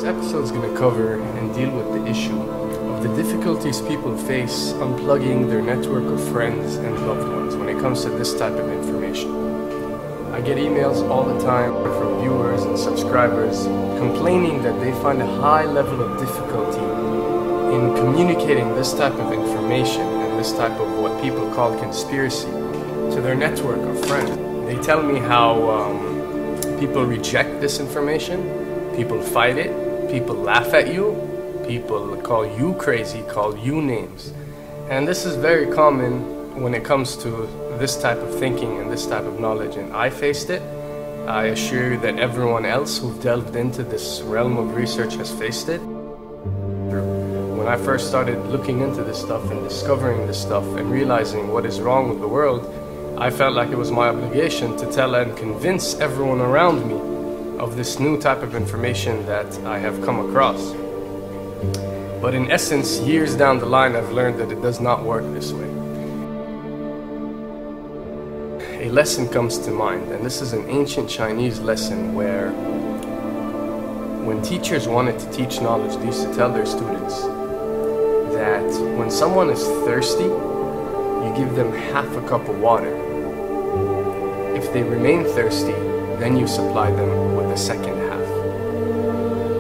This episode is going to cover and deal with the issue of the difficulties people face unplugging their network of friends and loved ones when it comes to this type of information. I get emails all the time from viewers and subscribers complaining that they find a high level of difficulty in communicating this type of information and this type of what people call conspiracy to their network of friends. They tell me how people reject this information, people fight it, people laugh at you, people call you crazy, call you names. And this is very common when it comes to this type of thinking and this type of knowledge, and I faced it. I assure you that everyone else who delved into this realm of research has faced it. When I first started looking into this stuff and discovering this stuff and realizing what is wrong with the world, I felt like it was my obligation to tell and convince everyone around me of this new type of information that I have come across. But in essence, years down the line, I've learned that it does not work this way. A lesson comes to mind, and this is an ancient Chinese lesson where when teachers wanted to teach knowledge, they used to tell their students that when someone is thirsty, you give them half a cup of water. If they remain thirsty, then you supply them with the second half.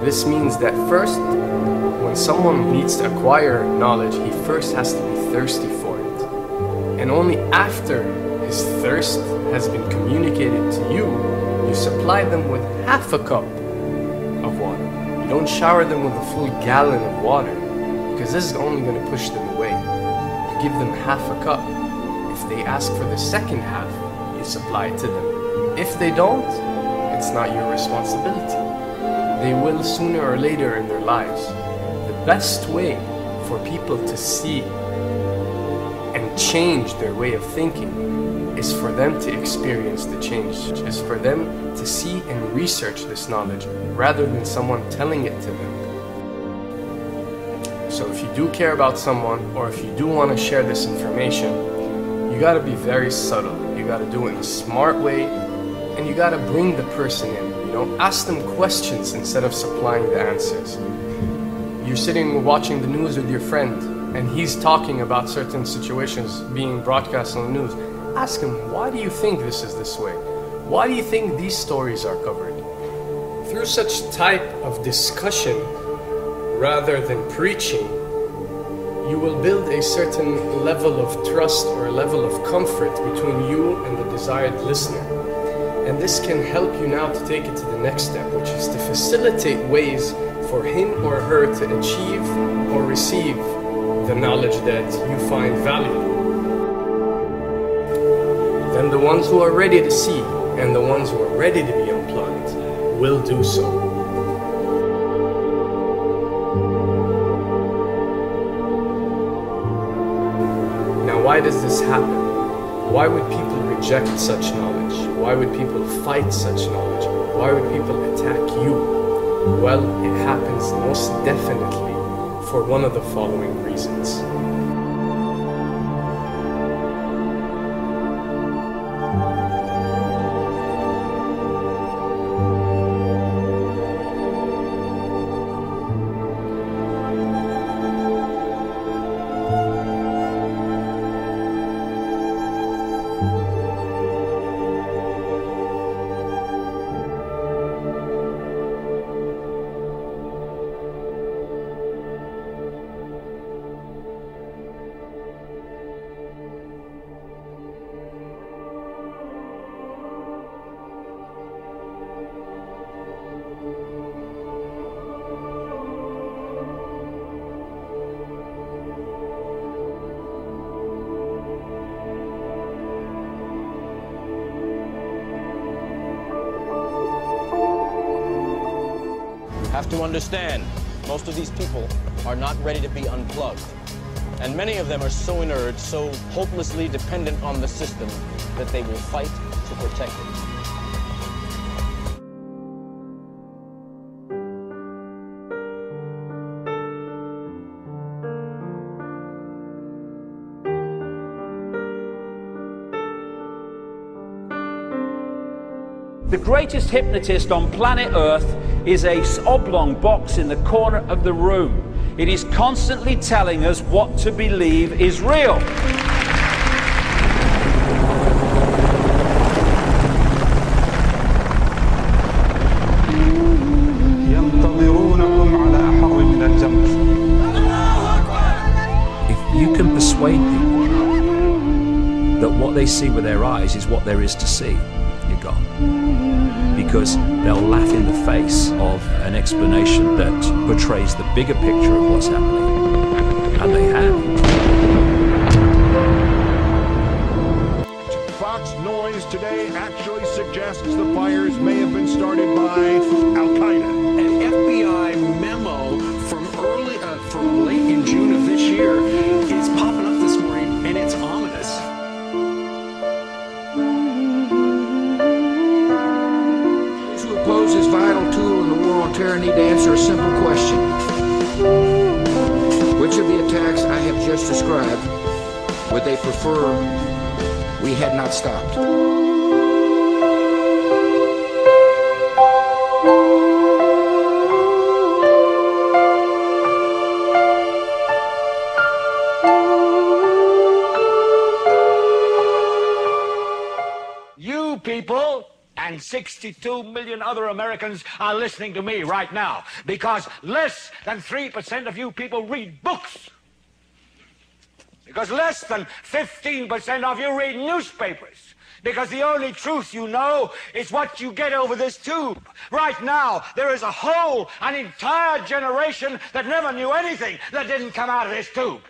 This means that first, when someone needs to acquire knowledge, he first has to be thirsty for it. And only after his thirst has been communicated to you, you supply them with half a cup of water. You don't shower them with a full gallon of water, because this is only going to push them away. You give them half a cup. If they ask for the second half, you supply it to them. If they don't, it's not your responsibility. They will sooner or later in their lives. The best way for people to see and change their way of thinking is for them to experience the change, is for them to see and research this knowledge rather than someone telling it to them. So if you do care about someone, or if you do want to share this information, you got to be very subtle. You got to do it in a smart way, and you got to bring the person in. Ask them questions instead of supplying the answers. You're sitting watching the news with your friend, and he's talking about certain situations being broadcast on the news. Ask him, why do you think this is this way? Why do you think these stories are covered? Through such type of discussion, rather than preaching, you will build a certain level of trust or a level of comfort between you and the desired listener. And this can help you now to take it to the next step, which is to facilitate ways for him or her to achieve or receive the knowledge that you find valuable. Then the ones who are ready to see and the ones who are ready to be unplugged will do so. Why does this happen? Why would people reject such knowledge? Why would people fight such knowledge? Why would people attack you? Well, it happens most definitely for one of the following reasons. Have to understand, most of these people are not ready to be unplugged. And many of them are so inert, so hopelessly dependent on the system that they will fight to protect it. The greatest hypnotist on planet Earth is a oblong box in the corner of the room. It is constantly telling us what to believe is real. If you can persuade people that what they see with their eyes is what there is to see, you're gone. Because they'll laugh in the face of an explanation that portrays the bigger picture of what's happening. And they have. Fox Noise today actually suggests the fires may have been started by Al-Qaeda. An FBI memo from late in June of this year is popping up this morning, and it's ominous. Those who oppose this vital tool in the war on terror need to answer a simple question. Which of the attacks I have just described would they prefer we had not stopped? You people and 62 million other Americans are listening to me right now because less than 3% of you people read books. Because less than 15% of you read newspapers. Because the only truth you know is what you get over this tube. Right now, there is an entire generation that never knew anything that didn't come out of this tube.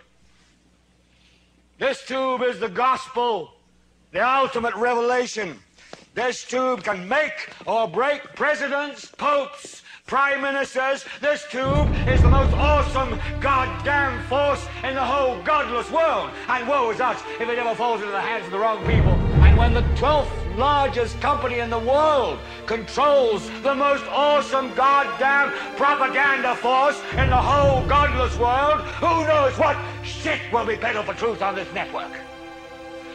This tube is the gospel, the ultimate revelation. This tube can make or break presidents, popes, prime ministers. This tube is the most awesome goddamn force in the whole godless world. And woe is us if it ever falls into the hands of the wrong people. And when the 12th largest company in the world controls the most awesome goddamn propaganda force in the whole godless world, who knows what shit will be peddled for truth on this network.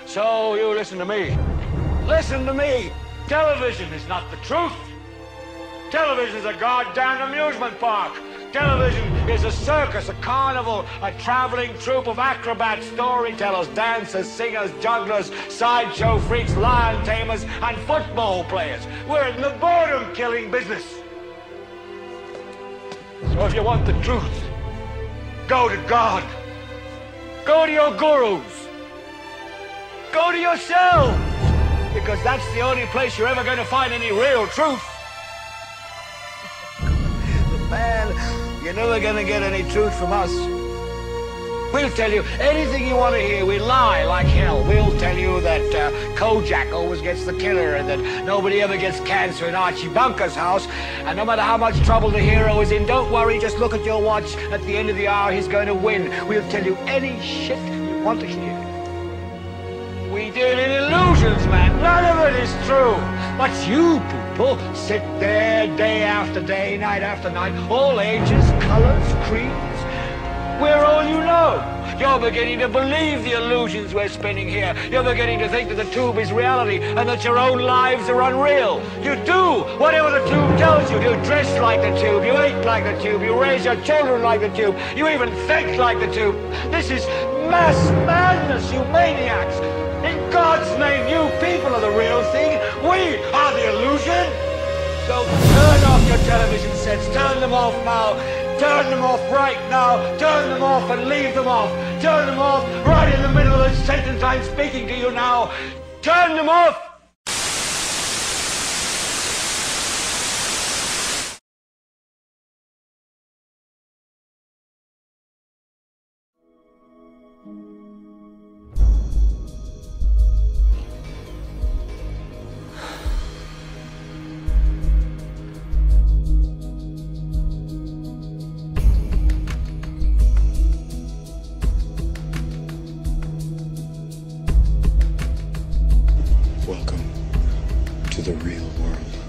So you listen to me. Listen to me. Television is not the truth. Television is a goddamn amusement park. Television is a circus, a carnival, a traveling troupe of acrobats, storytellers, dancers, singers, jugglers, sideshow freaks, lion tamers, and football players. We're in the boredom-killing business. So if you want the truth, go to God. Go to your gurus. Go to yourselves. Because that's the only place you're ever going to find any real truth. But man, you're never going to get any truth from us. We'll tell you anything you want to hear. We lie like hell. We'll tell you that Kojak always gets the killer and that nobody ever gets cancer in Archie Bunker's house. And no matter how much trouble the hero is in, don't worry, just look at your watch. At the end of the hour, he's going to win. We'll tell you any shit you want to hear. We deal in illusions, man. None of it is true. But you people sit there day after day, night after night, all ages, colors, creeds. We're all you know. You're beginning to believe the illusions we're spinning here. You're beginning to think that the tube is reality and that your own lives are unreal. You do whatever the tube tells you. You dress like the tube. You eat like the tube. You raise your children like the tube. You even think like the tube. This is mass madness, you maniacs. In God's name, you people are the real thing. We are the illusion. So turn off your television sets. Turn them off now. Turn them off right now. Turn them off and leave them off. Turn them off right in the middle of the sentence I'm speaking to you now. Turn them off. Welcome to the real world.